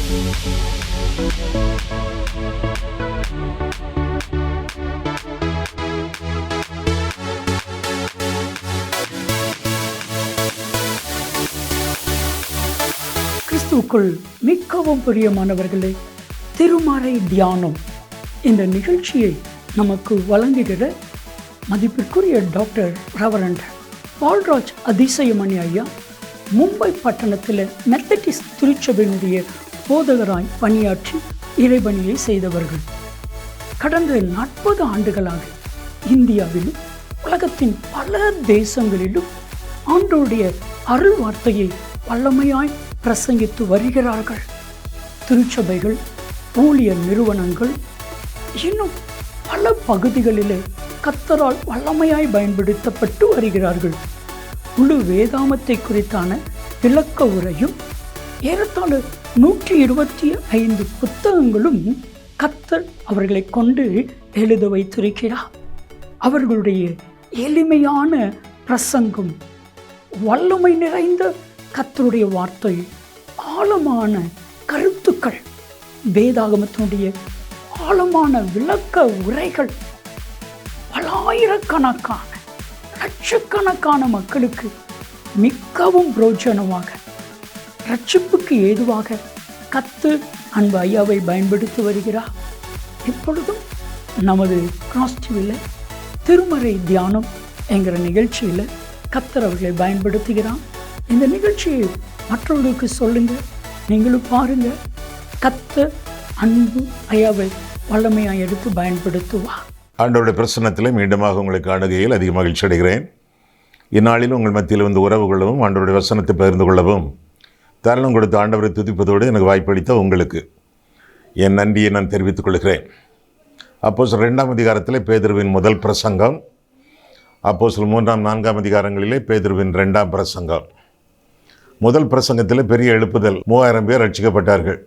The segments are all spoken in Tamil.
கிறிஸ்துவுக்குள் மிகவும் பிரியமானவர்களே, திருமறை தியானம் இந்த நிகழ்ச்சியை நமக்கு வழங்குகிற மதிப்பிற்குரிய டாக்டர் ரெவரண்ட் பால்ராஜ் அதிசயமணி ஐயா மும்பை பட்டணத்தில் மெத்தடிஸ்ட் திருச்சபையினுடைய போதகராய் பணியாற்றி இறைபணியை செய்தவர்கள். கடந்த 40 ஆண்டுகளாக இந்தியாவிலும் உலகத்தின் பல தேசங்களிலும் ஆண்டவருடைய அருள் வார்த்தையை வல்லமையாய் பிரசங்கித்து வருகிறார்கள். திருச்சபைகள், ஊழியர் நிறுவனங்கள், இன்னும் பல பகுதிகளிலே கர்த்தரால் வல்லமையாய் பயன்படுத்தப்பட்டு வருகிறார்கள். முழு வேதாமத்தை குறித்தான விளக்க உரையும் ஏறத்தாழ 125 புத்தகங்களும் கர்த்தர் அவர்களை கொண்டு எழுத வைத்திருக்கிறார். அவர்களுடைய எளிமையான பிரசங்கம், வல்லமை நிறைந்த கர்த்தருடைய வார்த்தை, ஆழமான கருத்துக்கள், வேதாகமத்தினுடைய ஆழமான விளக்க உரைகள் பலாயிரக்கணக்கான லட்சக்கணக்கான மக்களுக்கு மிகவும் பிரோஜனமாக, ரட்சிப்புக்கு ஏதுவாக கர்த்தர் அன்பு ஐயாவை பயன்படுத்தி வருகிறார். இப்பொழுதும் நமது கிராஸ் டிவியில் திருமறை தியானம் என்கிற நிகழ்ச்சியில் கர்த்தர் அவர்களை பயன்படுத்துகிறார். இந்த நிகழ்ச்சியை மற்றவர்களுக்கு சொல்லுங்க, நீங்களும் பாருங்க. கர்த்தர் அன்பு ஐயாவை வல்லமையாக எடுத்து பயன்படுத்துவார். ஆண்டவருடைய பிரசன்னத்தில் மீண்டுமாக உங்களை காணுகையில் அதிக மகிழ்ச்சி அடைகிறேன். இந்நாளில் உங்கள் மத்தியில் வந்து உறவு கொள்ளவும், ஆண்டவருடைய வசனத்தை பகிர்ந்து கொள்ளவும் தருணம் கொடுத்து ஆண்டவரை துதிப்பதோடு எனக்கு வாய்ப்பளித்த உங்களுக்கு என் நன்றியை நான் தெரிவித்துக் கொள்கிறேன். அப்போஸ்தலர் 2ஆம் அதிகாரத்தில் பேதுருவின் முதல் பிரசங்கம், அப்போஸ்தலர் 3ஆம் 4ஆம் அதிகாரங்களிலே பேதுருவின் 2ஆம் பிரசங்கம். முதல் பிரசங்கத்தில் பெரிய எழுப்புதல், 3000 பேர் ரட்சிக்கப்பட்டார்கள்.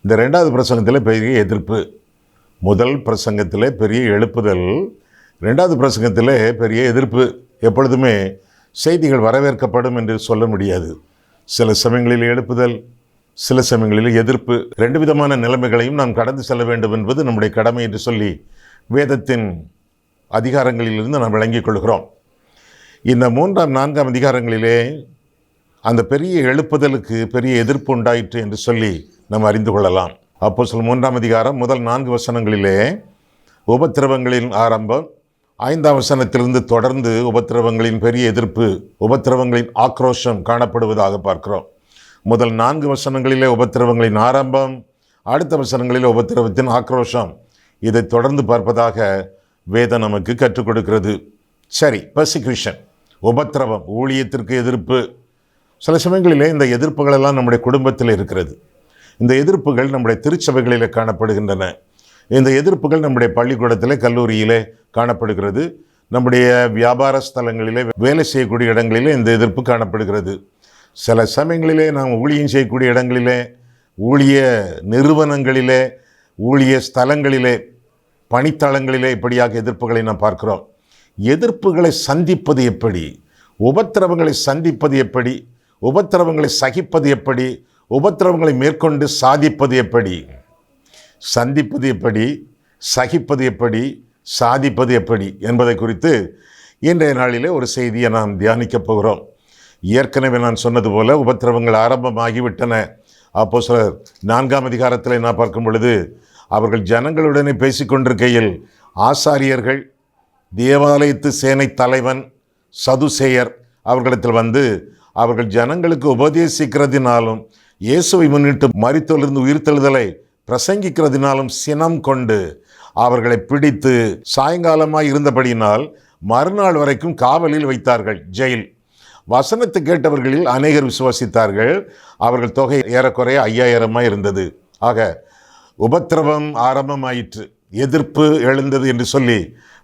இந்த 2வது பிரசங்கத்தில் பெரிய எதிர்ப்பு. முதல் பிரசங்கத்தில் பெரிய எழுப்புதல், 2வது பிரசங்கத்தில் பெரிய எதிர்ப்பு. எப்பொழுதுமே செய்திகள் வரவேற்கப்படும் என்று சொல்ல முடியாது. சில சமயங்களில் எழுப்புதல், சில சமயங்களில் எதிர்ப்பு. 2 விதமான நிலைமைகளையும் நாம் கடந்து செல்ல வேண்டும் என்பது நம்முடைய கடமை என்று சொல்லி வேதத்தின் அதிகாரங்களிலிருந்து நாம் விளங்கிக் கொள்கிறோம். இந்த 3ஆம் 4ஆம் அதிகாரங்களிலே அந்த பெரிய எழுப்புதலுக்கு பெரிய எதிர்ப்பு உண்டாயிற்று என்று சொல்லி நாம் அறிந்து கொள்ளலாம். அப்போஸ்தலர் 3ஆம் அதிகாரம் முதல் 4 வசனங்களிலே உபத்திரவங்களின் ஆரம்பம், 5ஆம் வசனத்திலிருந்து தொடர்ந்து உபத்திரவங்களின் பெரிய எதிர்ப்பு, உபத்திரவங்களின் ஆக்ரோஷம் காணப்படுவதாக பார்க்கிறோம். முதல் 4 வசனங்களிலே உபத்திரவங்களின் ஆரம்பம், அடுத்த வசனங்களில் உபத்திரவத்தின் ஆக்ரோஷம். இதை தொடர்ந்து பார்ப்பதாக வேதம் நமக்கு கற்றுக் கொடுக்கிறது. சரி, பெர்சிக்யூஷன், உபத்திரவம், ஊழியத்திற்கு எதிர்ப்பு. சில சமயங்களிலே இந்த எதிர்ப்புகளெல்லாம் நம்முடைய குடும்பத்தில் இருக்கிறது. இந்த எதிர்ப்புகள் நம்முடைய திருச்சபைகளிலே காணப்படுகின்றன. இந்த எதிர்ப்புகள் நம்முடைய பள்ளிக்கூடத்திலே, கல்லூரியிலே காணப்படுகிறது. நம்முடைய வியாபார ஸ்தலங்களிலே, வேலை செய்யக்கூடிய இடங்களிலே இந்த எதிர்ப்பு காணப்படுகிறது. சில சமயங்களிலே நாம் ஊழியம் செய்யக்கூடிய இடங்களிலே, ஊழிய நிறுவனங்களிலே, ஊழிய ஸ்தலங்களிலே, பணித்தளங்களிலே இப்படியாக எதிர்ப்புகளை நாம் பார்க்கிறோம். எதிர்ப்புகளை சந்திப்பது எப்படி, உபத்திரவங்களை சந்திப்பது எப்படி, உபத்திரவங்களை சகிப்பது எப்படி, உபத்திரவங்களை மேற்கொண்டு சாதிப்பது எப்படி, சந்திப்பது எப்படி, சகிப்பது எப்படி, சாதிப்பது எப்படி என்பதை குறித்து இன்றைய நாளிலே ஒரு செய்தியை நாம் தியானிக்கப் போகிறோம். ஏற்கனவே நான் சொன்னது போல உபத்திரவங்கள் ஆரம்பமாகிவிட்டன. அப்போஸ்தலர் 4ஆம் அதிகாரத்தில் நான் பார்க்கும் பொழுது அவர்கள் ஜனங்களுடனே பேசிக்கொண்டிருக்கையில் ஆசாரியர்கள், தேவாலயத்து சேனை தலைவன், சதுசேயர் அவர்களிடத்தில் வந்து அவர்கள் ஜனங்களுக்கு உபதேசிக்கிறதினாலும் இயேசுவை முன்னிட்டு மரித்தோரிலிருந்து உயிர்த்தெழுதலை பிரசங்கிக்கிறதினாலும் சினம் கொண்டு அவர்களை பிடித்து சாயங்காலமாய் இருந்தபடியினால் மறுநாள் வரைக்கும் காவலில் வைத்தார்கள், ஜெயில். வசனத்தை கேட்டவர்களில் அநேகர் விசுவாசித்தார்கள். அவர்கள் தொகை ஏறக்குறைய 5000 இருந்தது. ஆக உபத்திரவம் ஆரம்பமாயிற்று, எதிர்ப்பு எழுந்தது என்று சொல்லி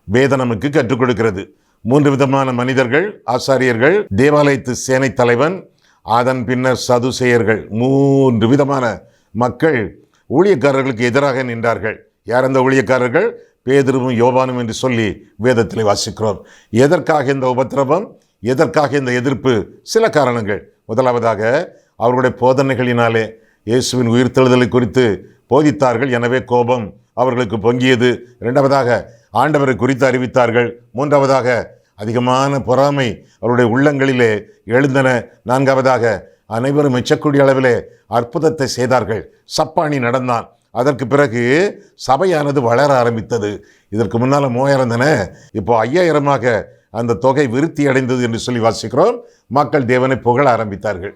வேதம் நமக்கு கற்றுக் கொடுக்கிறது. 3 விதமான மனிதர்கள், ஆசாரியர்கள், தேவாலயத்து சேனை தலைவன், அதன் பின்னர் சதுசேயர்கள். 3 விதமான மக்கள் ஊழியக்காரர்களுக்கு எதிராக நின்றார்கள். யார் அந்த ஊழியக்காரர்கள்? பேதுருவும் யோவானும் என்று சொல்லி வேதத்தில் வாசிக்கிறோம். எதற்காக இந்த உபத்திரவம், எதற்காக இந்த எதிர்ப்பு? சில காரணங்கள். முதலாவதாக அவர்களுடைய போதனைகளினாலே இயேசுவின் உயிர்த்தெழுதலை குறித்து போதித்தார்கள், எனவே கோபம் அவர்களுக்கு பொங்கியது. இரண்டாவதாக ஆண்டவரை குறித்து அறிவித்தார்கள். மூன்றாவதாக அதிகமான பொறாமை அவருடைய உள்ளங்களிலே எழுந்தன. நான்காவதாக அனைவரும் மெச்சக்கூடிய அளவிலே அற்புதத்தை செய்தார்கள். சப்பாணி நடந்தான். அதற்கு பிறகு சபையானது வளர ஆரம்பித்தது. இதற்கு முன்னால் 3000 தானே, இப்போ 5000மாக அந்த தொகை விருத்தி அடைந்தது என்று சொல்லி வாசிக்கிறோம். மக்கள் தேவனை புகழ ஆரம்பித்தார்கள்.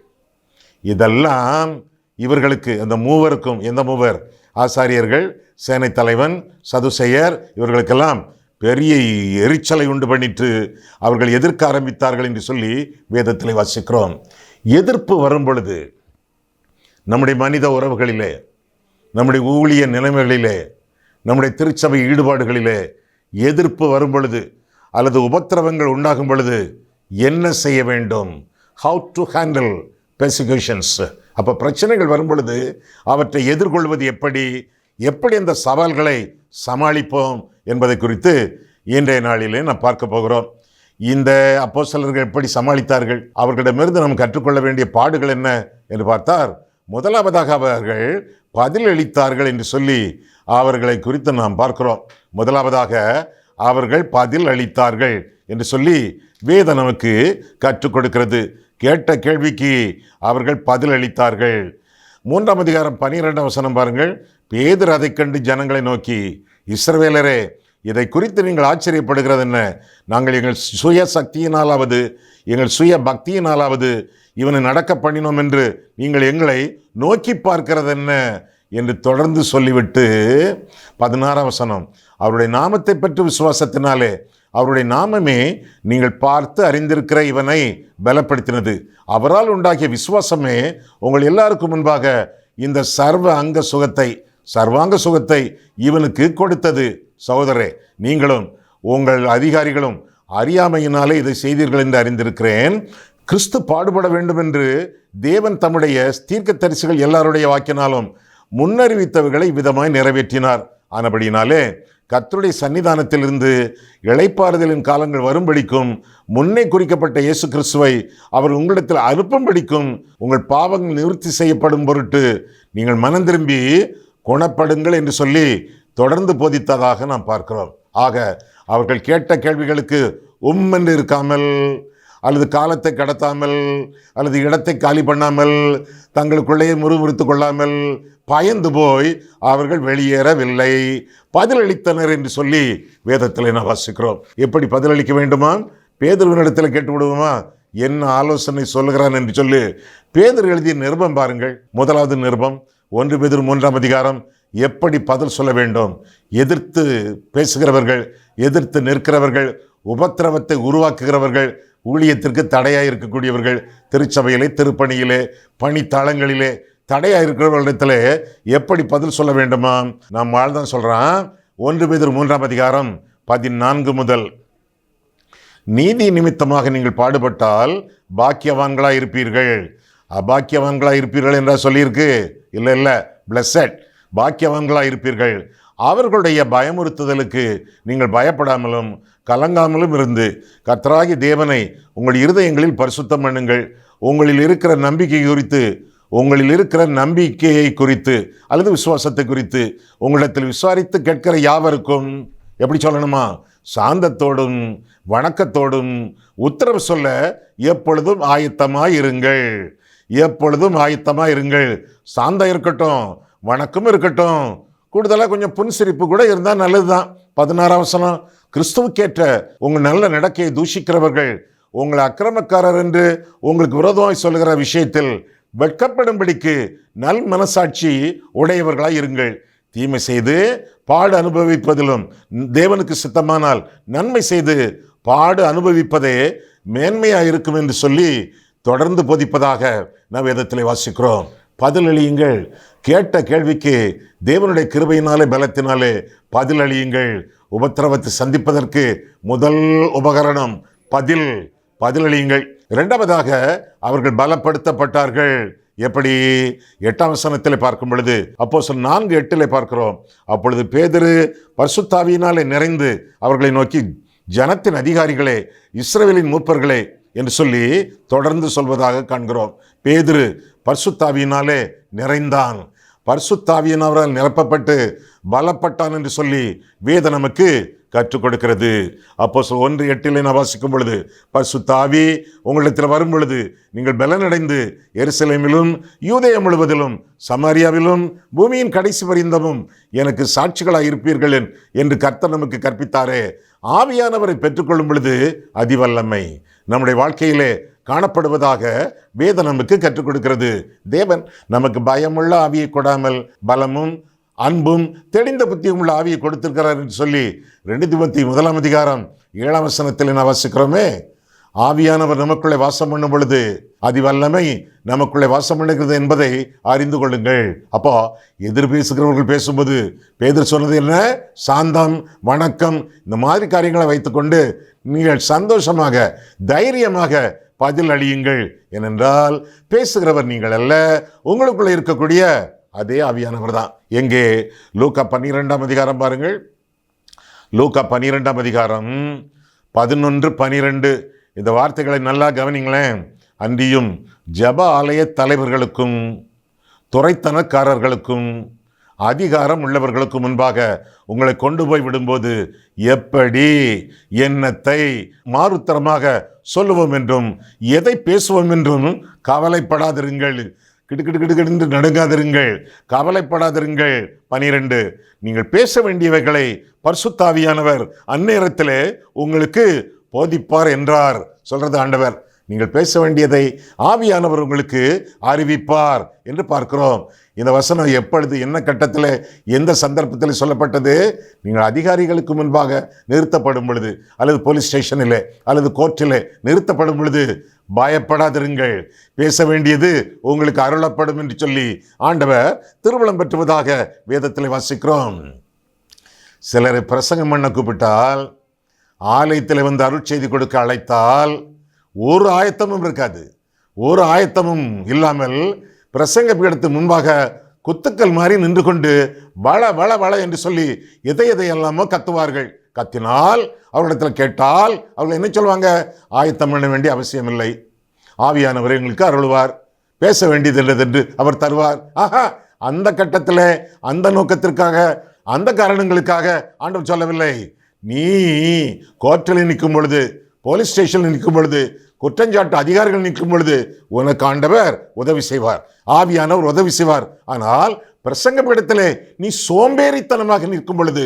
இதெல்லாம் இவர்களுக்கு, அந்த மூவருக்கும், எந்த மூவர்? ஆசாரியர்கள், சேனை தலைவன், சதுசேயர், இவர்களுக்கெல்லாம் பெரிய எரிச்சலை உண்டு பண்ணிட்டு அவர்கள் எதிர்க்க ஆரம்பித்தார்கள் என்று சொல்லி வேதத்திலே வாசிக்கிறோம். எதிர்ப்பு வரும் பொழுது நம்முடைய மனித உறவுகளிலே, நம்முடைய ஊழிய நிலைமைகளிலே, நம்முடைய திருச்சபை ஈடுபாடுகளிலே எதிர்ப்பு வரும் பொழுது அல்லது உபத்திரவங்கள் உண்டாகும் பொழுது என்ன செய்ய வேண்டும்? How to handle persecutions. அப்போ பிரச்சனைகள் வரும் பொழுது அவற்றை எதிர்கொள்வது எப்படி அந்த சவால்களை சமாளிப்போம் என்பதை குறித்து இன்றைய நாளிலே நாம் பார்க்க போகிறோம். இந்த அப்போஸ்தலர்கள் எப்படி சமாளித்தார்கள், அவர்களிடமிருந்து நாம் கற்றுக்கொள்ள வேண்டிய பாடுகள் என்ன என்று பார்த்தார். முதலாவதாக அவர்கள் பதிலளித்தார்கள் என்று சொல்லி அவர்களை குறித்து நாம் பார்க்கிறோம். முதலாவதாக அவர்கள் பதில் அளித்தார்கள் என்று சொல்லி வேதம் நமக்கு கற்றுக் கொடுக்கிறது. கேட்ட கேள்விக்கு அவர்கள் பதில் அளித்தார்கள். 3ஆம் அதிகாரம் 12ஆம் வசனம் பாருங்கள். பேதுரு அதைக் கண்டு ஜனங்களை நோக்கி, இஸ்ரவேலரே, இதை குறித்து நீங்கள் ஆச்சரியப்படுகிறது என்ன? நாங்கள் எங்கள் சுய சக்தியினாலாவது எங்கள் சுய பக்தியினாலாவது இவனை நடக்க பண்ணினோம் என்று நீங்கள் எங்களை நோக்கி பார்க்கிறது என்ன என்று தொடர்ந்து சொல்லிவிட்டு 16ஆம் வசனம், அவருடைய நாமத்தை பற்றி விசுவாசத்தினாலே அவருடைய நாமமே நீங்கள் பார்த்து அறிந்திருக்கிற இவனை பலப்படுத்தினது. அவரால் உண்டாகிய விசுவாசமே உங்கள் எல்லாருக்கும் முன்பாக இந்த சர்வாங்க சுகத்தை இவனுக்கு கொடுத்தது. சகோதரரே, நீங்களும் உங்கள் அதிகாரிகளும் அறியாமையினாலே இதை செய்தீர்கள் என்று அறிந்திருக்கிறேன். கிறிஸ்து பாடுபட வேண்டும் என்று தேவன் தம்முடைய தீர்க்கதரிசிகள் எல்லாருடைய வாக்கினாலும் முன்னறிவித்தவைகளை விதமாய் நிறைவேற்றினார். ஆனபடியினாலே கர்த்தருடைய சன்னிதானத்திலிருந்து இளைப்பாறுதலின் காலங்கள் வரும்படிக்கும் முன்னே குறிக்கப்பட்ட இயேசு கிறிஸ்துவை அவர் உங்களிடத்தில் அனுப்பும்படிக்கும் உங்கள் பாவங்கள் நிவர்த்தி செய்யப்படும் பொருட்டு நீங்கள் மனம் திரும்பி குணப்படுங்கள் என்று சொல்லி தொடர்ந்து போதித்ததாக நாம் பார்க்கிறோம். ஆக அவர்கள் கேட்ட கேள்விகளுக்கு என்று இருக்காமல், அல்லது காலத்தை கடத்தாமல், அல்லது இடத்தை காலி பண்ணாமல், தங்களுக்குள்ளேயே முறுமுறுத்து கொள்ளாமல், பயந்து போய் அவர்கள் வெளியேறவில்லை, பதிலளித்தனர் என்று சொல்லி வேதத்தில் நான் வாசிக்கிறோம். எப்படி பதிலளிக்க வேண்டுமா? பேதுருவினிடத்தில் கேட்டு விடுவோமா, என்ன ஆலோசனை சொல்லுகிறான் என்று சொல்லி. பேதுரு எழுதிய நிருபம் பாருங்கள். முதலாவது நிருபம் 1 பேதுரு 3ஆம் அதிகாரம். எப்படி பதில் சொல்ல வேண்டும்? எதிர்த்து பேசுகிறவர்கள், எதிர்த்து நிற்கிறவர்கள், உபத்திரவத்தை உருவாக்குகிறவர்கள், ஊழியத்திற்கு தடையாக இருக்கக்கூடியவர்கள், திருச்சபையிலே, திருப்பணியிலே, பணித்தளங்களிலே தடையாக இருக்கிறவர்களிடத்தில் எப்படி பதில் சொல்ல வேண்டுமா? நாம் வாழ்தான் சொல்கிறான். 1 பேதுரு 3ஆம் அதிகாரம் 14 முதல், நீதி நிமித்தமாக நீங்கள் பாடுபட்டால் பாக்கியவான்களாக இருப்பீர்கள். அபாக்கியவான்களாக இருப்பீர்கள் என்றால் சொல்லியிருக்கு? இல்லை, பிளஸட், பாக்கியவான்களாக இருப்பீர்கள். அவர்களுடைய பயமுறுத்துதலுக்கு நீங்கள் பயப்படாமலும் கலங்காமலும் இருந்து கர்த்தராகிய தேவனை உங்கள் இருதயங்களில் பரிசுத்தம் பண்ணுங்கள். உங்களில் இருக்கிற நம்பிக்கையை குறித்து அல்லது விசுவாசத்தை குறித்து உங்களிடத்தில் விசாரித்து கேட்கிற யாவருக்கும் எப்படி சொல்லணுமா? சாந்தத்தோடும் வணக்கத்தோடும் உத்தரவு சொல்ல எப்பொழுதும் ஆயத்தமாயிருங்கள். சாந்தம் இருக்கட்டும், வணக்கம் இருக்கட்டும், கூடுதலாக கொஞ்சம் புன்சிரிப்பு கூட இருந்தால் நல்லது தான். 16ஆம் வசனம், கிறிஸ்துவுக்கேற்ற உங்கள் நல்ல நடக்கையை தூஷிக்கிறவர்கள் உங்களை அக்கிரமக்காரர் என்று உங்களுக்கு விரோதமாய் சொல்லுகிற விஷயத்தில் வெட்கப்படும்படிக்கு நல் மனசாட்சி உடையவர்களாய் இருங்கள். தீமை செய்து பாடு அனுபவிப்பதிலும் தேவனுக்கு சித்தமானால் நன்மை செய்து பாடு அனுபவிப்பதே மேன்மையாக இருக்கும் என்று சொல்லி தொடர்ந்து போதிப்பதாக நாம் வேதத்திலே வாசிக்கிறோம். பதிலளியுங்கள். கேட்ட கேள்விக்கு தேவனுடைய கிருபையினாலே பலத்தினாலே பதிலளியுங்கள். உபத்திரவத்தை சந்திப்பதற்கு முதல் உபகரணம் பதிலளியுங்கள். இரண்டாவதாக அவர்கள் பலப்படுத்தப்பட்டார்கள். எப்படி? 8ஆம் வசனத்தில் பார்க்கும் பொழுது, அப்போஸ்தலர் 4:8 பார்க்கிறோம். அப்பொழுது பேதுரு பரிசுத்தாவியினாலே நிறைந்து அவர்களை நோக்கி, ஜனத்தின் அதிகாரிகளே, இஸ்ரவேலின் மூப்பர்களே என்று சொல்லி தொடர்ந்து சொல்வதாக காண்கிறோம். பேதுரு பரிசுத்தாவியினாலே நிறைந்தான். பரிசுத்தாவியினவரால் நிரப்பப்பட்டு பலப்பட்டான் என்று சொல்லி வேதம் நமக்கு கற்றுக் கொடுக்கிறது. அப்போஸ்தலர் 1:8 நான் வாசிக்கும் பொழுது, பரிசுத்தாவி உங்களிடத்தில் வரும் பொழுது நீங்கள் பலனடைந்து எருசலேமிலும் யூதேயா முழுவதிலும் சமாரியாவிலும் பூமியின் கடைசி பரியந்தமும் எனக்கு சாட்சிகளாக இருப்பீர்கள் என்று கர்த்தர் நமக்கு கற்பித்தாரே. ஆவியானவரை பெற்றுக்கொள்ளும் பொழுது அதிவல்லமை நம்முடைய வாழ்க்கையிலே காணப்படுவதாக வேதம் நமக்கு கற்றுக் கொடுக்கிறது. தேவன் நமக்கு பயமுள்ள ஆவியை கொடாமல் பலமும் அன்பும் தெளிந்த புத்தியும் உள்ள ஆவியை கொடுத்திருக்கிறார் என்று சொல்லி 2 தீமோத்தேயு 1:7 நான் வாசிக்கிறோமே. ஆவியானவர் நமக்குள்ளே வாசம் பண்ணும் பொழுது அதிவல்லமை நமக்குள்ளே வாசம் பண்ணுகிறது என்பதை அறிந்து கொள்ளுங்கள். அப்போ எதிர் பேசுகிறவர்கள் பேசும்போது பேதுரு சொன்னது என்ன? சாந்தம், வணக்கம், இந்த மாதிரி காரியங்களை வைத்துக்கொண்டு நீங்கள் சந்தோஷமாக தைரியமாக பதில் அளியுங்கள். ஏனென்றால் பேசுகிறவர் நீங்கள் அல்ல, உங்களுக்குள்ள இருக்கக்கூடிய அதே ஆவியானவர் தான். எங்கே? லூக்கா 12 பாருங்கள். லூக்கா 12 11-12 இந்த வார்த்தைகளை நல்லா கவனிங்களேன். அன்றியும் ஜெப ஆலய தலைவர்களுக்கும் துரைத்தனக்காரர்களுக்கும் அதிகாரம் உள்ளவர்களுக்கு முன்பாக உங்களை கொண்டு போய் விடும்போது எப்படி எண்ணத்தை மாறுத்தரமாக சொல்லுவோம் என்றும் எதை பேசுவோம் என்றும் கவலைப்படாதிருங்கள். கிடுகிடுகிடுகிடு நடுங்காதிருங்கள், கவலைப்படாதிருங்கள். 12 நீங்கள் பேச வேண்டியவைகளை பரிசுத்தாவியானவர் அந்நேரத்திலே உங்களுக்கு போதிப்பார் என்றார். சொல்றது ஆண்டவர். நீங்கள் பேச வேண்டியதை ஆவியானவர் உங்களுக்கு அறிவிப்பார் என்று பார்க்கிறோம். இந்த வசனம் எப்பொழுது, என்ன கட்டத்தில், எந்த சந்தர்ப்பத்தில் சொல்லப்பட்டது? நீங்கள் அதிகாரிகளுக்கு முன்பாக நிறுத்தப்படும் பொழுது, அல்லது போலீஸ் ஸ்டேஷனிலே அல்லது கோர்ட்டிலே நிறுத்தப்படும் பொழுது பயப்படாதிருங்கள், பேச வேண்டியது உங்களுக்கு அருளப்படும் என்று சொல்லி ஆண்டவர் திருவுளம் பெற்றுவதாக வேதத்தில் வாசிக்கிறோம். சிலரை பிரசங்கம் பண்ண கூப்பிட்டால், ஆலயத்தில் வந்து அருட்செய்தி கொடுக்க அழைத்தால் ஒரு ஆயத்தமும் இருக்காது. ஒரு ஆயத்தமும் இல்லாமல் பிரசங்க பீடத்துக்கு முன்பாக குத்துக்கள் மாதிரி நின்று கொண்டு வள வள வள என்று சொல்லி எதையெல்லாமோ கத்துவார்கள். கத்தினால் அவர்களிடத்தில் கேட்டால் அவர்கள் என்ன சொல்லுவாங்க? ஆயத்தம் பண்ண வேண்டிய அவசியம் இல்லை, ஆவியானவர் எங்களுக்கு அருள்வார், பேச வேண்டியது என்று அவர் தருவார். ஆஹா, அந்த கட்டத்தில் அந்த நோக்கத்திற்காக அந்த காரணங்களுக்காக ஆண்டவர் சொல்லவில்லை. நீ கோர்ட்டில் நிற்கும் பொழுது, போலீஸ் ஸ்டேஷனில் நிற்கும் பொழுது, குற்றஞ்சாட்டு அதிகாரிகள் நிற்கும் பொழுது உனக்கு ஆண்டவர் உதவி செய்வார், ஆவியானவர் உதவி செய்வார். ஆனால் பிரசங்க பீடத்திலே நீ சோம்பேறித்தனமாக நிற்கும் பொழுது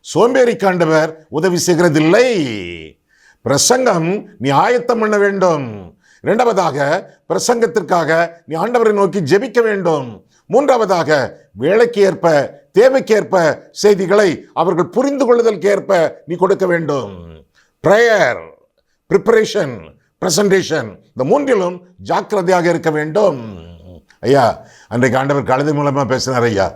சோம்பேறிக்கு ஆண்டவர் உதவி செய்கிறதில்லை. பிரசங்கம் நீ ஆயத்தம் பண்ண வேண்டும். இரண்டாவதாக பிரசங்கத்திற்காக நீ ஆண்டவரை நோக்கி ஜெபிக்க வேண்டும். மூன்றாவதாக வேலைக்கு ஏற்ப, தேவைக்கேற்ப செய்திகளை அவர்கள் புரிந்து கொள்ளுதலுக்கு ஏற்ப நீ கொடுக்க வேண்டும். பிரேயர், ப்ரிப்பரேஷன், பிரசன்டேஷன், இந்த மூன்றிலும் ஜாக்கிரதையாக இருக்க வேண்டும். ஐயா, அன்றைக்கு ஆண்டவர் கழுதை மூலமாக பேசினார். ஐயா,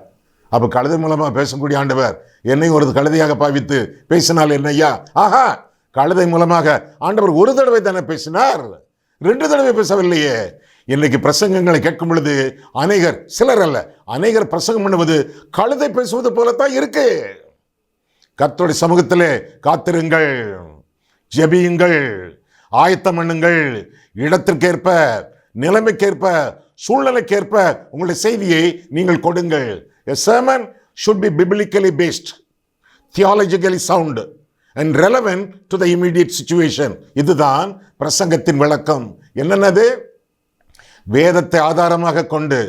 அப்போ கழுதை மூலமாக பேசக்கூடிய ஆண்டவர் என்னை ஒரு கழுதையாக பாவித்து பேசினால் என்ன ஐயா? ஆஹா, கழுதை மூலமாக ஆண்டவர் ஒரு தடவை தானே பேசினார், 2 தடவை பேசவில்லையே. இன்னைக்கு பிரசங்கங்களை கேட்கும் பொழுது அநேகர், சிலர் அல்ல, அநேகர் பிரசங்கம் பண்ணுவது கழுதை பேசுவது போலத்தான் இருக்கு. கர்த்தருடைய சமூகத்திலே காத்திருங்கள், ஜெபியுங்கள், ஆயத்தம் பண்ணுங்கள். இடத்திற்கேற்ப, நிலைமைக்கேற்ப, சூழ்நிலைக்கேற்ப உங்களுடைய செய்தியை நீங்கள் கொடுங்கள். A sermon should be biblically based, theologically sound and relevant to the immediate situation. இதுதான் பிரசங்கத்தின் விளக்கம். என்னென்னது? வேதத்தை ஆதாரமாக கொண்டு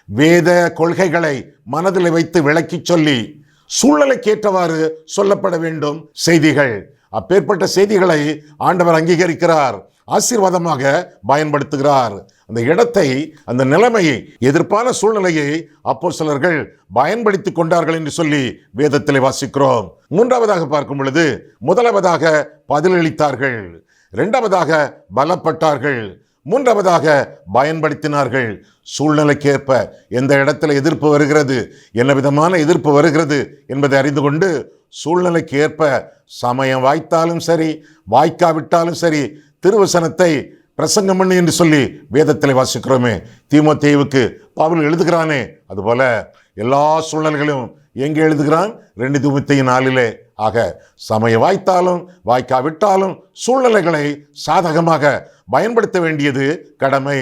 வேத கொள்கைகளை மனதில் வைத்து விளக்கி சொல்லி சூழ்நிலைக்கேற்றவாறு சொல்லப்பட வேண்டும் செய்திகள். அப்பேற்பட்ட செய்திகளை ஆண்டவர் அங்கீகரிக்கிறார், ஆசீர்வாதமாக பயன்படுத்துகிறார். அந்த இடத்தை, அந்த நிலைமையை, எதிர்ப்பான சூழ்நிலையை அப்போஸ்தலர்கள் பயன்படுத்தி கொண்டார்கள் என்று சொல்லி வேதத்திலே வாசிக்கிறோம். மூன்றாவதாக பார்க்கும் பொழுது, முதலாவதாக பதிலளித்தார்கள், இரண்டாவதாக பலப்பட்டார்கள், மூன்றாவதாக பயன்படுத்தினார்கள். சூழ்நிலைக்கேற்ப எந்த இடத்துல எதிர்ப்பு வருகிறது, என்ன விதமான எதிர்ப்பு வருகிறது என்பதை அறிந்து கொண்டு சூழ்நிலைக்கு ஏற்ப சமயம் வாய்த்தாலும் சரி, வாய்க்காவிட்டாலும் சரி, திருவசனத்தை பிரசங்கம் பண்ணு என்று சொல்லி வேதத்தில் வாசிக்கிறோமே. தீமோத்தேயுவுக்கு பவுல் எழுதுகிறானே, அதுபோல எல்லா சூழ்நிலைகளும் எங்கே எழுதுகிறான்? 2 தீமோத்தேயு 4 ஆக சமயம் வாய்த்தாலும் வாய்க்காவிட்டாலும் சூழ்நிலைகளை சாதகமாக பயன்படுத்த வேண்டியது கடமை.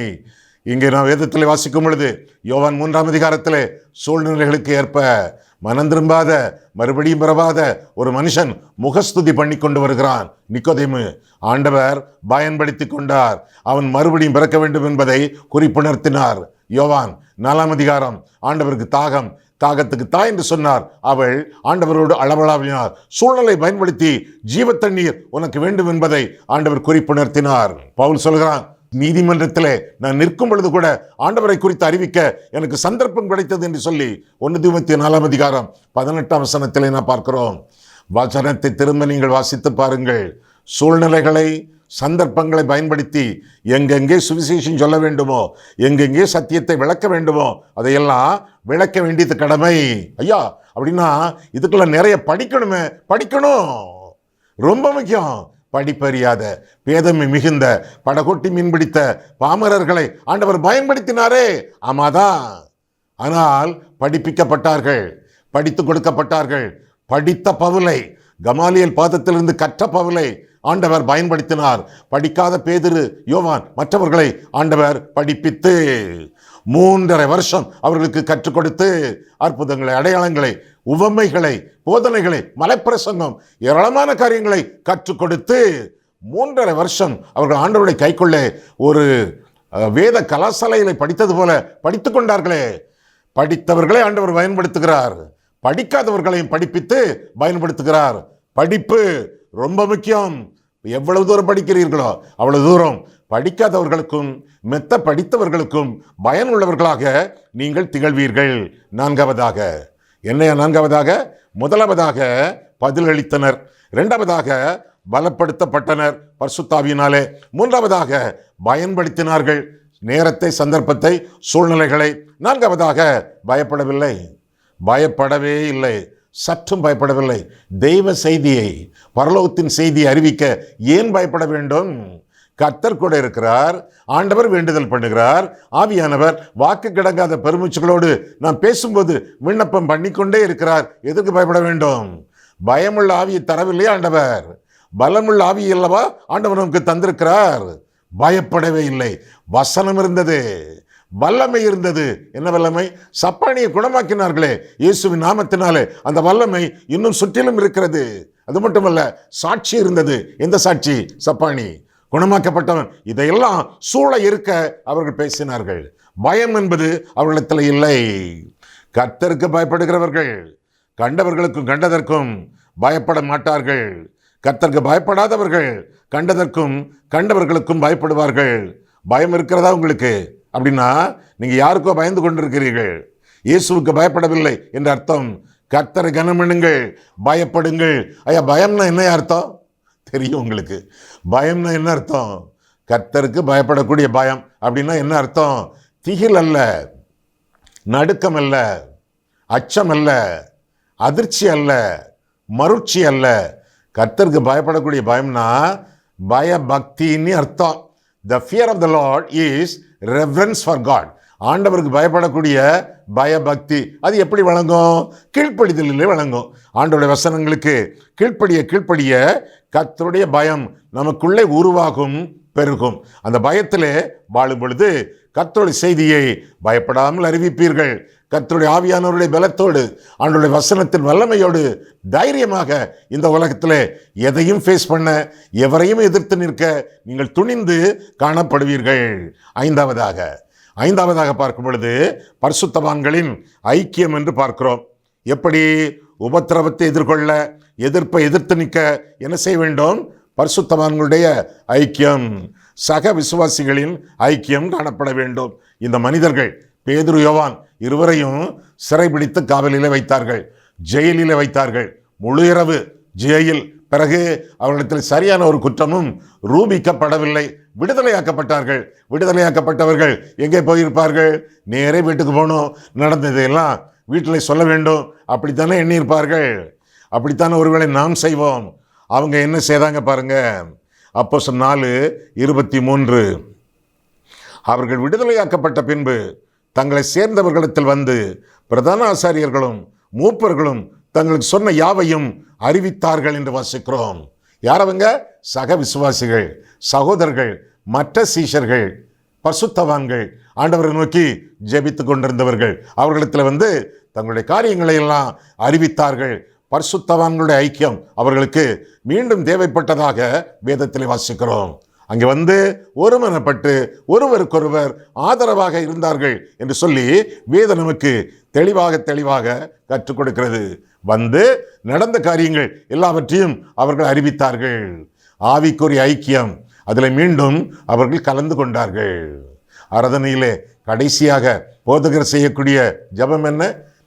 இங்கே நான் வேதத்தில் வாசிக்கும் பொழுது யோவான் 3ஆம் அதிகாரத்திலே சூழ்நிலைகளுக்கு ஏற்ப மனம் திரும்பாத மறுபடியும் பிறவாத ஒரு மனுஷன் முகஸ்துதி பண்ணி கொண்டு வருகிறான். நிக்கோதேமு ஆண்டவர் பயன்படுத்தி கொண்டார். அவன் மறுபடியும் பிறக்க வேண்டும் என்பதை குறிப்புணர்த்தினார். யோவான் 4ஆம் அதிகாரம் ஆண்டவருக்கு தாகத்துக்கு தாய் என்று சொன்னார். அவள் ஆண்டவரோடு அளவளாவினார். சூழ்நிலை பயன்படுத்தி ஜீவ தண்ணீர் உனக்கு வேண்டும் என்பதை ஆண்டவர் குறிப்புணர்த்தினார். பவுல் சொல்கிறான், நீதிமன்றத்திலே நான் நிற்கும் பொழுது கூட ஆண்டவரை குறித்து அறிவிக்க எனக்கு சந்தர்ப்பம் கிடைத்தது என்று சொல்லி 1 தீமோத்தேயு 4ஆம் அதிகாரம் 18ஆம் வசனத்திலே நான் பார்க்கிறோம். வசனத்தை திரும்ப நீங்கள் வாசித்து பாருங்கள். சூழ்நிலைகளை சந்தர்ப்பங்களை பயன்படுத்தி எங்கெங்கே சுவிசேஷம் சொல்ல வேண்டுமோ, எங்கெங்கே சத்தியத்தை விளக்க வேண்டுமோ அதையெல்லாம் விளக்க வேண்டியது கடமை. ஐயா, அப்படின்னா இதுக்குள்ள நிறைய படிக்கணும், ரொம்ப முக்கியம். படிப்பறியாத பேதமை மிகுந்த படகொட்டி மீன்பிடித்த பாமரர்களை ஆண்டவர் பயன்படுத்தினாரே, ஆமாதான். ஆனால் படிப்பிக்கப்பட்டார்கள், படித்து கொடுக்கப்பட்டார்கள். படித்த பவுலை, கமாலியல் பாதத்திலிருந்து கற்ற பவுலை ஆண்டவர் பயன்படுத்தினார். படிக்காத பேதுரு, யோவான் மற்றவர்களை ஆண்டவர் படிப்பித்து 3.5 வருஷம் அவர்களுக்கு கற்றுக் கொடுத்து அற்புதங்களை, அடையாளங்களை, உவமைகளை, போதனைகளை, மலைப்பிரசங்கம், ஏராளமான காரியங்களை கற்றுக் கொடுத்து 3.5 வருஷம் அவர்கள் ஆண்டவருடைய கைக்குள்ள ஒரு வேத கலாசாலைகளை படித்தது போல படித்து கொண்டார்களே. படித்தவர்களை ஆண்டவர் பயன்படுத்துகிறார், படிக்காதவர்களையும் படிப்பித்து பயன்படுத்துகிறார். படிப்பு ரொம்ப முக்கியம். எவ்வளவு தூரம் படிக்கிறீர்களோ அவ்வளவு தூரம் படிக்காதவர்களுக்கும் மெத்த படித்தவர்களுக்கும் பயனுள்ளவர்களாக நீங்கள் திகழ்வீர்கள். 4வதாக என்னையா 4வதாக? முதலாவதாக பதிலளித்தனர், 2வதாக பலப்படுத்தப்பட்டனர் பரிசுத்தாவியினாலே, 3வதாக பயன்படுத்தினார்கள் நேரத்தை, சந்தர்ப்பத்தை, சூழ்நிலைகளை, 4வதாக பயப்படவே இல்லை, சற்றும் பயப்படவில்லை. தெய்வ செய்தியை, பரலோகத்தின் செய்தியை அறிவிக்க ஏன் பயப்பட வேண்டும்? கர்த்தர் கூட இருக்கிறார், ஆண்டவர் வேண்டுதல் பண்ணுகிறார், ஆவியானவர் வாக்கு கிடங்காத பெருமூச்சுகளோடு நாம் பேசும்போது விண்ணப்பம் பண்ணிக்கொண்டே இருக்கிறார். எதற்கு பயப்பட வேண்டும்? பயமுள்ள ஆவியை தரவில்லை ஆண்டவர், பலமுள்ள ஆவி அல்லவா ஆண்டவர் நமக்கு தந்திருக்கிறார். பயப்படவே இல்லை. வசனம் இருந்தது, வல்லமை இருந்தது. என்ன வல்லமை? சப்பானியை குணமாக்கினார்களே இயேசுவின் நாமத்தினாலே, அந்த வல்லமை இன்னும் சுற்றிலும் இருக்கிறது. அது மட்டுமல்ல, சாட்சி இருந்தது. எந்த சாட்சி? சப்பானி குணமாக்கப்பட்டவன். இதையெல்லாம் சூழ இருக்க அவர்கள் பேசினார்கள். பயம் என்பது அவர்களிடத்தில் இல்லை. கர்த்தருக்கு பயப்படுகிறவர்கள் கண்டவர்களுக்கும் கண்டதற்கும் பயப்பட மாட்டார்கள். கர்த்தருக்கு பயப்படாதவர்கள் கண்டதற்கும் கண்டவர்களுக்கும் பயப்படுவார்கள். பயம் இருக்கிறதா உங்களுக்கு? அப்படின்னா நீங்க யாருக்கோ பயந்து கொண்டிருக்கிறீர்கள், இயேசுவுக்கு பயப்படவில்லை என்ற அர்த்தம். கர்த்தரை கனமண்ணுங்கள், பயப்படுங்கள். ஐயா, பயம்னா என்ன அர்த்தம் தெரியும் உங்களுக்கு? பயம்னா என்ன அர்த்தம்? கர்த்தருக்கு பயப்படக்கூடிய பயம் அப்படின்னா என்ன அர்த்தம்? திகில் அல்ல, நடுக்கம் அல்ல, அச்சம் அல்ல, அதிர்ச்சி அல்ல, மருட்சி அல்ல. கர்த்தருக்கு பயப்படக்கூடிய பயம்னா பயபக்தின்னு அர்த்தம். The fear of the Lord is reverence for God. ஆண்டவருக்கு பயப்படக்கூடிய பயபக்தி அது எப்படி வழங்கும்? கீழ்ப்படிதலிலே வழங்கும். ஆண்டவருடைய வசனங்களுக்கு கீழ்ப்படிய கர்த்தருடைய பயம் நமக்குள்ளே உருவாகும், பெருகும். அந்த பயத்திலே வாழும் பொழுது கர்த்தருடைய செய்தியை பயப்படாமல் அறிவிப்பீர்கள். கர்த்தருடைய ஆவியானவருடைய பலத்தோடு, ஆண்டவருடைய வசனத்தின் வல்லமையோடு தைரியமாக இந்த உலகத்திலே எதையும் ஃபேஸ் பண்ண, எவரையும் எதிர்த்து நிற்க நீங்கள் துணிந்து காணப்படுவீர்கள். ஐந்தாவதாக பார்க்கும் பொழுது பரிசுத்தவான்களின் ஐக்கியம் என்று பார்க்கிறோம். எப்படி உபத்திரவத்தை எதிர்கொள்ள, எதிர்ப்பை எதிர்த்து நிற்க என்ன செய்ய வேண்டும்? பரிசுத்தவான்களுடைய ஐக்கியம், சக விசுவாசிகளின் ஐக்கியம் காணப்பட வேண்டும். இந்த மனிதர்கள் பேதுரு, யோவான் இருவரையும் சிறைபிடித்து காவலிலே வைத்தார்கள், ஜெயிலிலே வைத்தார்கள். முழு இரவு ஜெயில். பிறகு அவர்களிடத்தில் சரியான ஒரு குற்றமும் ரூபிக்கப்படவில்லை. விடுதலையாக்கப்பட்டார்கள். விடுதலையாக்கப்பட்டவர்கள் எங்கே போயிருப்பார்கள்? நேரே வீட்டுக்கு போகணும், நடந்ததையெல்லாம் வீட்டில் சொல்ல வேண்டும், அப்படித்தானே எண்ணியிருப்பார்கள். அப்படித்தானே ஒருவேளை நாம் செய்வோம். அவங்க என்ன செய்தாங்க பாருங்க. அப்போஸ்தலர் 4:23 அவர்கள் விடுதலையாக்கப்பட்ட பின்பு தங்களை சேர்ந்தவர்களிடத்தில் வந்து பிரதான ஆசாரியர்களும் மூப்பர்களும் தங்களுக்கு சொன்ன யாவையும் அறிவித்தார்கள் என்று வாசிக்கிறோம். யாரவங்க? சக விசுவாசிகள், சகோதரர்கள், மற்ற சீஷர்கள், பரிசுத்தவான்கள், ஆண்டவரை நோக்கி ஜெபித்து கொண்டிருந்தவர்கள். அவர்களிடத்தில் தங்களுடைய காரியங்களை எல்லாம் அறிவித்தார்கள். பரிசுத்தவான்களுடைய ஐக்கியம் அவர்களுக்கு மீண்டும் தேவைப்பட்டதாக வேதத்திலே வாசிக்கிறோம். அங்கே ஒருமனப்பட்டு ஒருவருக்கொருவர் ஆதரவாக இருந்தார்கள் என்று சொல்லி வேதம் நமக்கு தெளிவாக கற்றுக் கொடுக்கிறது. நடந்த காரியங்கள் எல்லாவற்றையும் அவர்கள் அறிவித்தார்கள். ஆவிக்குரிய ஐக்கியம், அதில் மீண்டும் அவர்கள் கலந்து கொண்டார்கள். ஆராதனையிலே கடைசியாக போதகர் செய்யக்கூடிய ஜெபம் என்ன?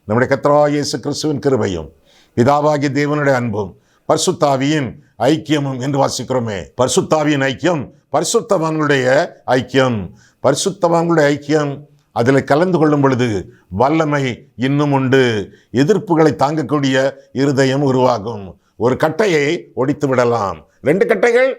நம்முடைய கர்த்தராகிய இயேசு கிறிஸ்துவின் கிருபையும் பிதாவாகிய தேவனுடைய அன்பும் பரிசுத்த ஆவியின் ஐக்கியமும் என்று வாசிக்கிறோமே. பரிசுத்த ஆவியின் ஐக்கியம், பரிசுத்தவான்களுடைய ஐக்கியம். பரிசுத்தவான்களுடைய ஐக்கியம், அதில் கலந்து கொள்ளும் பொழுது வல்லமை இன்னும் உண்டு. எதிர்ப்புகளை தாங்கக்கூடிய இருதயம் உருவாகும். ஒரு கட்டையை ஒடித்து விடலாம். 2 கட்டைகள்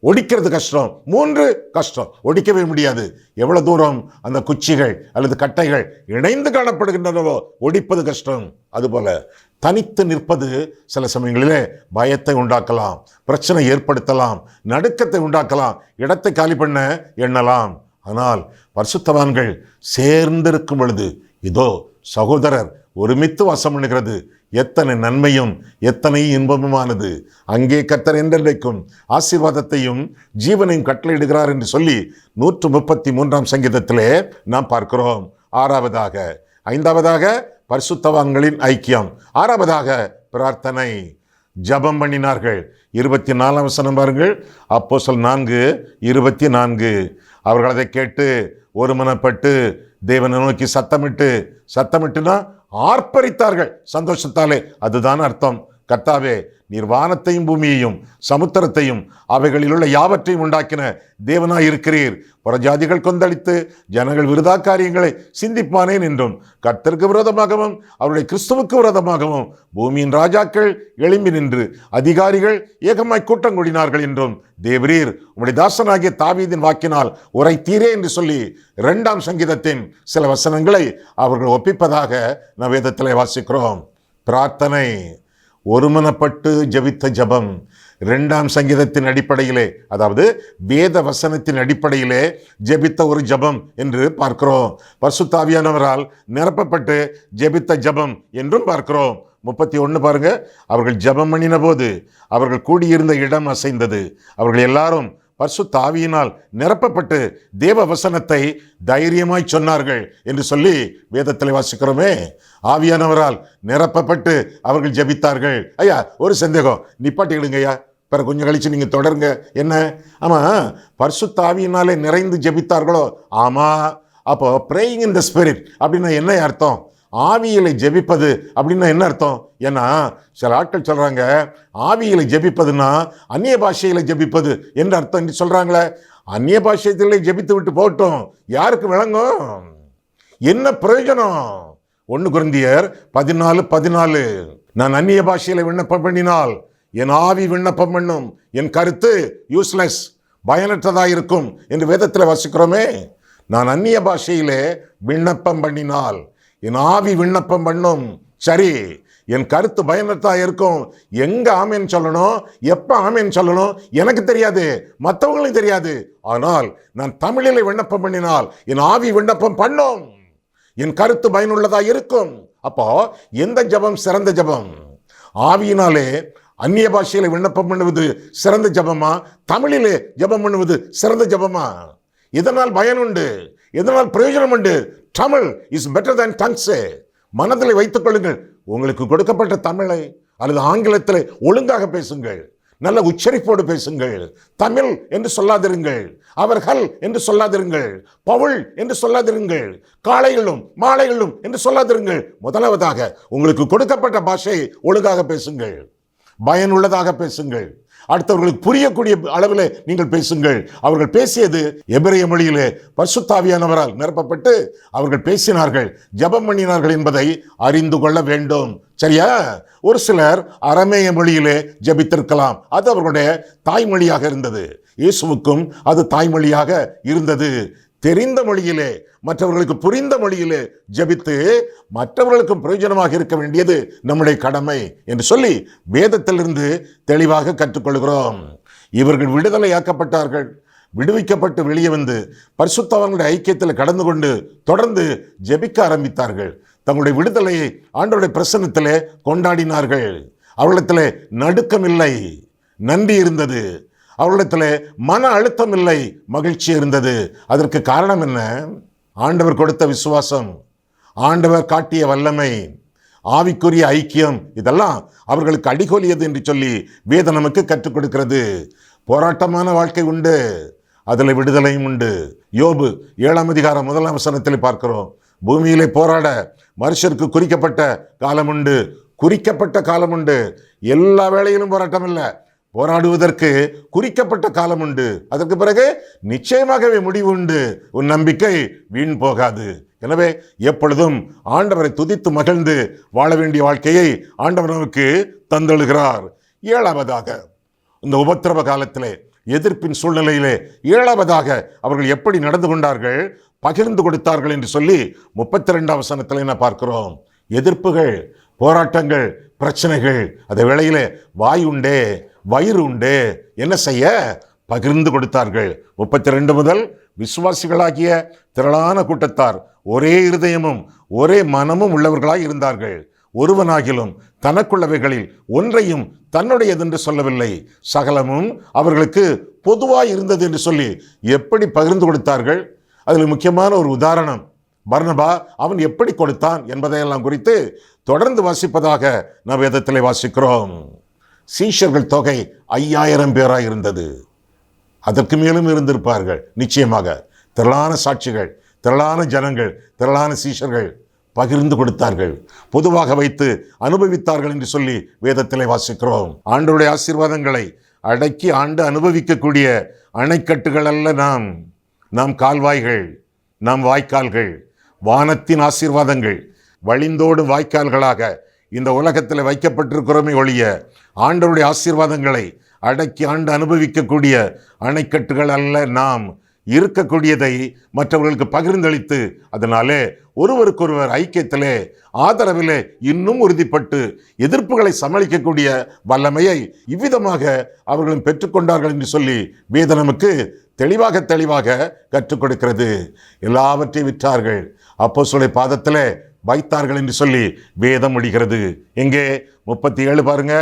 ஒடிக்கிறது கஷ்டம், 3 கஷ்டம், ஒடிக்கவே முடியாது. எவ்வளவு தூரம் அந்த குச்சிகள் அல்லது கட்டைகள் இணைந்து காணப்படுகின்றனவோ ஒடிப்பது கஷ்டம். அதுபோல தனித்து நிற்பது சில சமயங்களிலே பயத்தை உண்டாக்கலாம், பிரச்சனை ஏற்படுத்தலாம், நடுக்கத்தை உண்டாக்கலாம், இடத்தை காலி பண்ண எண்ணலாம். ஆனால் பரிசுத்தவான்கள் சேர்ந்திருக்கும் பொழுது இதோ சகோதரர் ஒருமித்து வாசம் பண்ணுகிறது. எத்தனை நன்மையும் எத்தனை இன்பமுமானது. அங்கே கர்த்தர் என்றென்றைக்கும் ஆசீர்வாதத்தையும் ஜீவனையும் கட்டளையிடுகிறார் என்று சொல்லி 133ஆம் சங்கீதத்திலே நாம் பார்க்கிறோம். 6வதாக 5வதாக பரிசுத்தவான்களின் ஐக்கியம். 6வதாக பிரார்த்தனை, ஜபம் பண்ணினார்கள். 24ஆம் வசனம் பாருங்கள். அப்போஸ்தலர் 4:24. அவர்கள் அதை கேட்டு ஒருமனப்பட்டு தேவனை நோக்கி சத்தமிட்டுனா ஆர்ப்பரித்தார்கள் சந்தோஷத்தாலே. அதுதான் அர்த்தம். கர்த்தாவே, நீர் வானத்தையும் பூமியையும் சமுத்திரத்தையும் அவைகளில் உள்ள யாவற்றையும் உண்டாக்கின தேவனாய் இருக்கிறீர். புறஜாதிகள் கொந்தளித்து ஜனங்கள் விருதா காரியங்களை சிந்திப்பானேன் என்றும், கர்த்தருக்கு விரோதமாகவும் அவருடைய கிறிஸ்துவுக்கு விரோதமாகவும் பூமியின் ராஜாக்கள் எழும்பி நின்று அதிகாரிகள் ஏகமாய் கூட்டம் கூடினார்கள் என்றும் தேவரீர் உம்முடைய தாசனாகிய தாவீதின் வாக்கினால் உரைத்தீரே என்று சொல்லி 2ஆம் சங்கீதத்தின் சில வசனங்களை அவர்கள் ஒப்பிப்பதாக நாம் வேதத்திலே வாசிக்கிறோம். பிரார்த்தனை, ஒருமனப்பட்டு ஜெபித்த ஜபம் 2ஆம் சங்கீதத்தின் அடிப்படையிலே, அதாவது வேத வசனத்தின் அடிப்படையிலே ஜெபித்த ஒரு ஜபம் என்று பார்க்கிறோம். பரிசுத்த ஆவியானவரால் நிரப்பப்பட்டு ஜெபித்த ஜபம் என்றும் பார்க்கிறோம். 31 பாருங்க. அவர்கள் ஜபம் பண்ணின போது அவர்கள் கூடியிருந்த இடம் அசைந்தது. அவர்கள் எல்லாரும் பரிசுத்த ஆவியினால் நிரப்பப்பட்டு தேவ வசனத்தை தைரியமாய் சொன்னார்கள் என்று சொல்லி வேதத்தில் வாசிக்கிறோமே. ஆவியானவரால் நிரப்பப்பட்டு அவர்கள் ஜெபித்தார்கள். ஐயா, ஒரு சந்தேகம், நிப்பாட்டிக்கிடுங்க ஐயா, பிற கொஞ்சம் கழிச்சு நீங்க தொடருங்க. என்ன? ஆமா, பரிசுத்த ஆவியினாலே நிறைந்து ஜெபித்தார்களோ? ஆமா. அப்போ பிரேயிங் இன் த ஸ்பிரிட் அப்படின்னா என்ன அர்த்தம்? ஆவியிலை ஜெபிப்பது அப்படின்னா என்ன அர்த்தம்? ஏன்னா சில ஆட்கள் சொல்றாங்க ஆவியிலை ஜெபிப்பதுன்னா அந்நிய பாஷையில ஜெபிப்பது என்று அர்த்தம் என்று சொல்றாங்களே. அந்நிய பாஷையிலே ஜெபித்து விட்டு போகட்டும், யாருக்கு விளங்கும்? என்ன பிரயோஜனம்? 1 கொரிந்தியர் 14:14. நான் அந்நிய பாஷையில விண்ணப்பம் பண்ணினால் என் ஆவி விண்ணப்பம் பண்ணும், என் கருத்து யூஸ்லெஸ், பயனற்றதாயிருக்கும் என்று வேதத்தில் வாசிக்கிறோமே. நான் அந்நிய பாஷையிலே விண்ணப்பம் பண்ணினால் என் ஆவி விண்ணப்பம் பண்ணும், சரி, என் கருத்து பயனற்றா இருக்கும். எங்க ஆமேன் சொல்லணும், எப்ப ஆமேன் சொல்லணும் எனக்கு தெரியாது, மற்றவங்களும் தெரியாது. ஆனால் நான் தமிழிலே விண்ணப்பம் பண்ணினால் என் ஆவி விண்ணப்பம் பண்ணும், என் கருத்து பயனுள்ளதா இருக்கும். அப்போ எந்த ஜபம் சிறந்த ஜபம்? ஆவியினாலே அந்நிய பாஷையில விண்ணப்பம் பண்ணுவது சிறந்த ஜபமா, தமிழிலே ஜபம் பண்ணுவது சிறந்த ஜபமா? இதனால் பயனுண்டு, இதனால் பிரயோஜனம் உண்டு. Tamil is better than tongues. மனதில் வைத்துக் கொள்ளுங்கள். உங்களுக்கு கொடுக்கப்பட்ட தமிழை அல்லது ஆங்கிலத்தில் ஒழுங்காக பேசுங்கள், நல்ல உச்சரிப்போடு பேசுங்கள். தமிழ் என்று சொல்லாதிருங்கள், அவர்கள் என்று சொல்லாதிருங்கள், பவுல் என்று சொல்லாதிருங்கள், காலைகளும் மாலைகளும் என்று சொல்லாதிருங்கள். முதலாவதாக உங்களுக்கு கொடுக்கப்பட்ட பாஷையை ஒழுங்காக பேசுங்கள், பயனுள்ளதாக பேசுங்கள், அடுத்தவர்களுக்கு புரியக்கூடிய அளவில் நீங்கள் பேசுங்கள். அவர்கள் பேசியது எபிரேய மொழியிலே பரிசுத்த ஆவியானவரால் நிரப்பப்பட்டு அவர்கள் பேசினார்கள், ஜெபம் பண்ணினார்கள் என்பதை அறிந்து கொள்ள வேண்டும். சரியா? ஒரு சிலர் அரமேய மொழியிலே ஜெபித்திருக்கலாம், அது அவர்களுடைய தாய்மொழியாக இருந்தது. இயேசுவுக்கும் அது தாய்மொழியாக இருந்தது. தெரிந்த மொழியிலே, மற்றவர்களுக்கு புரிந்த மொழியிலே ஜெபித்து மற்றவர்களுக்கும் பிரயோஜனமாக இருக்க வேண்டியது நம்முடைய கடமை என்று சொல்லி வேதத்திலிருந்து தெளிவாக கற்றுக்கொள்கிறோம். இவர்கள் விடுதலையாக்கப்பட்டார்கள். விடுவிக்கப்பட்டு வெளியே வந்து பரிசுத்தவான்களுடைய ஐக்கியத்தில் கடந்து கொண்டு தொடர்ந்து ஜெபிக்க ஆரம்பித்தார்கள். தங்களுடைய விடுதலையை ஆண்டவருடைய பிரசன்னத்திலே கொண்டாடினார்கள். அவர்களிடத்திலே நடுக்கம் இல்லை, நன்றி இருந்தது. அவர்களிடத்திலே மன அழுத்தம் இல்லை, மகிழ்ச்சி இருந்தது. அதற்கு காரணம் என்ன? ஆண்டவர் கொடுத்த விசுவாசம், ஆண்டவர் காட்டிய வல்லமை, ஆவிக்குரிய ஐக்கியம், இதெல்லாம் அவர்களுக்கு அடிகோலியது என்று சொல்லி வேதம் நமக்கு கற்றுக் கொடுக்கிறது. போராட்டமான வாழ்க்கை உண்டு, அதில் விடுதலையும் உண்டு. யோபு 7ஆம் அதிகாரம் 1ஆம் வசனத்தில் பார்க்கிறோம். பூமியிலே போராட மனுஷருக்கு குறிக்கப்பட்ட காலம் உண்டு, குறிக்கப்பட்ட காலம் உண்டு. எல்லா வேளையிலும் போராட்டம் இல்லை, போராடுவதற்கு குறிக்கப்பட்ட காலம் உண்டு. அதற்கு பிறகு நிச்சயமாகவே முடிவு உண்டு. உன் நம்பிக்கை வீண் போகாது. எனவே எப்பொழுதும் ஆண்டவரை துதித்து மகிழ்ந்து வாழ வேண்டிய வாழ்க்கையை ஆண்டவர் நமக்கு தந்தழுகிறார். 7வதாக, இந்த உபத்திரவ காலத்திலே, எதிர்ப்பின் சூழ்நிலையிலே 7வதாக அவர்கள் எப்படி நடந்து கொண்டார்கள், பகிர்ந்து கொடுத்தார்கள் என்று சொல்லி 32ஆம் வசனத்தில் என்ன பார்க்கிறோம்? எதிர்ப்புகள், போராட்டங்கள், பிரச்சனைகள், அதே வேளையிலே வாய் உண்டே, வயிறு உண்டே, என்ன செய்ய? பகிர்ந்து கொடுத்தார்கள். 32 முதல் விசுவாசிகளாகிய திரளான கூட்டத்தார் ஒரே இருதயமும் ஒரே மனமும் உள்ளவர்களாய் இருந்தார்கள். ஒருவனாகிலும் தனக்குள்ளவைகளில் ஒன்றையும் தன்னுடையதென்று சொல்லவில்லை, சகலமும் அவர்களுக்கு பொதுவாய் இருந்தது என்று சொல்லி எப்படி பகிர்ந்து கொடுத்தார்கள்? அதில் முக்கியமான ஒரு உதாரணம் பர்னபா. அவன் எப்படி கொடுத்தான் என்பதையெல்லாம் குறித்து தொடர்ந்து வாசிப்பதாக நாம் வேதத்திலே வாசிக்கிறோம். சீஷர்கள் தொகை 5000 பேராய் இருந்தது. அதற்கு மேலும் இருந்திருப்பார்கள் நிச்சயமாக. திரளான சாட்சிகள், திரளான ஜனங்கள், திரளான சீஷர்கள் பகிர்ந்து கொடுத்தார்கள், பொதுவாக வைத்து அனுபவித்தார்கள் என்று சொல்லி வேதத்திலே வாசிக்கிறோம். ஆண்டவருடைய ஆசீர்வாதங்களை அடக்கி ஆண்டு அனுபவிக்கக்கூடிய அணைக்கட்டுகள் அல்ல நாம் கால்வாய்கள், நாம் வாய்க்கால்கள். வானத்தின் ஆசீர்வாதங்கள் வழிந்தோடும் வாய்க்கால்களாக இந்த உலகத்தில் வைக்கப்பட்டிருக்கிறோமே ஒழிய ஆண்டவருடைய ஆசீர்வாதங்களை அடக்கி ஆண்டு அனுபவிக்கக்கூடிய அணைக்கட்டுகள் அல்ல. நாம் இருக்கக்கூடியதை மற்றவர்களுக்கு பகிர்ந்தளித்து அதனாலே ஒருவருக்கொருவர் ஐக்கியத்திலே, ஆதரவிலே இன்னும் உறுதிப்பட்டு எதிர்ப்புகளை சமாளிக்கக்கூடிய வல்லமையை இவ்விதமாக அவர்களும் பெற்றுக்கொண்டார்கள் என்று சொல்லி வேதம் நமக்கு தெளிவாக கற்றுக் கொடுக்கிறது. எல்லாவற்றையும் விற்றார்கள், அப்போஸ்தலருடைய பாதத்திலே வைத்தார்கள் என்று சொல்லி வேதம் முடிகிறது. எங்கே? 37 பாருங்க.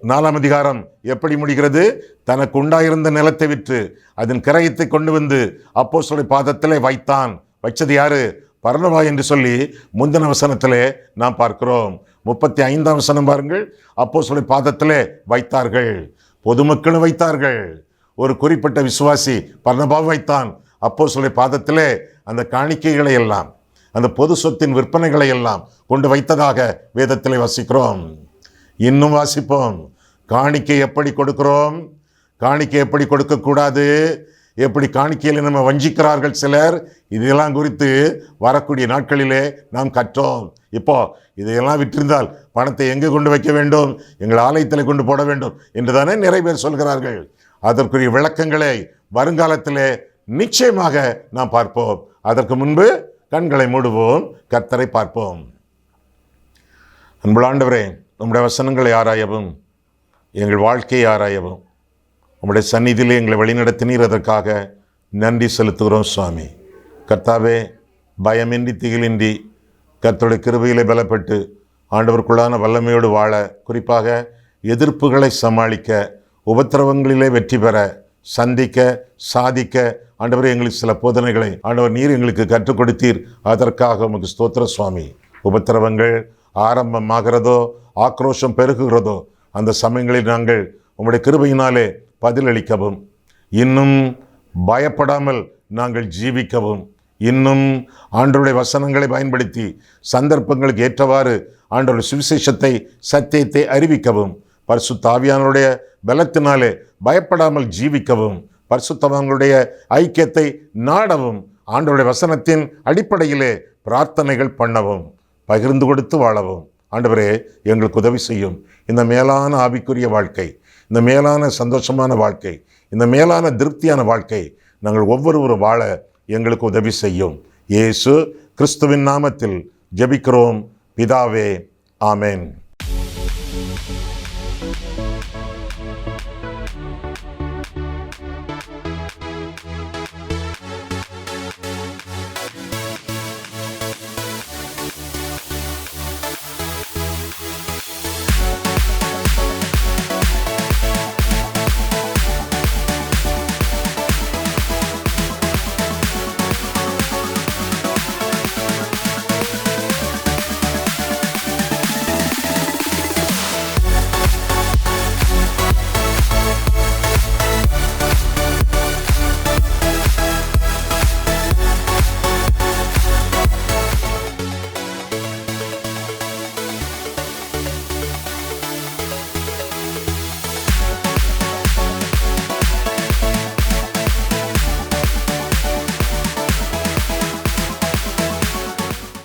4ஆம் அதிகாரம் எப்படி முடிகிறது? தனக்கு உண்டாயிருந்த நிலத்தை விற்று அதன் கிரயத்தை கொண்டு வந்து அப்போஸ்தலருடைய பாதத்திலே வைத்தான். வச்சது யாரு? பர்னபா என்று சொல்லி முந்தின வசனத்திலே நாம் பார்க்கிறோம். 35ஆம் வசனம் பாருங்கள். அப்போஸ்தலருடைய பாதத்திலே வைத்தார்கள், பொதுமக்களும் வைத்தார்கள். ஒரு குறிப்பிட்ட விசுவாசி பர்னபாவை வைத்தான். அப்போஸ்தலருடைய பாதத்திலே அந்த காணிக்கைகளை எல்லாம், அந்த பொது சொத்தின் விற்பனைகளை எல்லாம் கொண்டு வைத்ததாக வேதத்திலே வாசிக்கிறோம். இன்னும் வாசிப்போம். காணிக்கை எப்படி கொடுக்கிறோம், காணிக்கை எப்படி கொடுக்கக்கூடாது, எப்படி காணிக்கையில் நம்ம வஞ்சிக்கிறார்கள் சிலர், இதெல்லாம் குறித்து வரக்கூடிய நாட்களிலே நாம் கற்றோம். இப்போ இதையெல்லாம் விற்றிருந்தால் பணத்தை எங்கே கொண்டு வைக்க வேண்டும்? எங்கள் ஆலயத்தில் கொண்டு போட வேண்டும் என்று தானே நிறைய பேர் சொல்கிறார்கள். அதற்குரிய விளக்கங்களை வருங்காலத்திலே நிச்சயமாக நாம் பார்ப்போம். அதற்கு முன்பு கண்களை மூடுவோம், கர்த்தரை பார்ப்போம். அன்புள்ள ஆண்டவரே, நம்முடைய வசனங்களை ஆராயவும், எங்கள் வாழ்க்கையை ஆராயவும் உம்முடைய சந்நிதியிலே எங்களை வழிநடத்தினீர். அதற்காக நன்றி செலுத்துகிறோம் சுவாமி. கர்த்தாவே, பயமின்றி திகிலின்றி கர்த்தருடைய கிருபையிலே பலப்பட்டு ஆண்டவருக்குள்ளான வல்லமையோடு வாழ, குறிப்பாக எதிர்ப்புகளை சமாளிக்க, உபத்திரவங்களிலே வெற்றி பெற, சந்திக்க, சாதிக்க ஆண்டவர் எங்களுக்கு சில போதனைகளை ஆண்டவர் நீர் எங்களுக்கு கற்றுக் கொடுத்தீர். அதற்காக உமக்கு ஸ்தோத்திர சுவாமி. உபத்திரவங்கள் ஆரம்பமாகிறதோ, ஆக்ரோஷம் பெருகுகிறதோ, அந்த சமயங்களில் நாங்கள் உம்முடைய கிருபையினாலே பதிலளிக்கவும், இன்னும் பயப்படாமல் நாங்கள் ஜீவிக்கவும், இன்னும் ஆண்டவருடைய வசனங்களை பயன்படுத்தி சந்தர்ப்பங்களுக்கு ஏற்றவாறு ஆண்டவருடைய சுவிசேஷத்தை, சத்தியத்தை அறிவிக்கவும், பரிசுத்த ஆவியானவருடைய பலத்தினாலே பயப்படாமல் ஜீவிக்கவும், பரிசுத்தவான்களுடைய ஐக்கியத்தை நாடவும், ஆண்டவருடைய வசனத்தின் அடிப்படையிலே பிரார்த்தனைகள் பண்ணவும், பகிர்ந்து கொடுத்து வாழவும் ஆண்டவரே எங்களுக்கு உதவி செய்யும். இந்த மேலான ஆவிக்குரிய வாழ்க்கை, இந்த மேலான சந்தோஷமான வாழ்க்கை, இந்த மேலான திருப்தியான வாழ்க்கை நாங்கள் ஒவ்வொருவரும் வாழ எங்களுக்கு உதவி செய்யும். இயேசு கிறிஸ்துவின் நாமத்தில் ஜெபிக்கிறோம் பிதாவே, ஆமென்.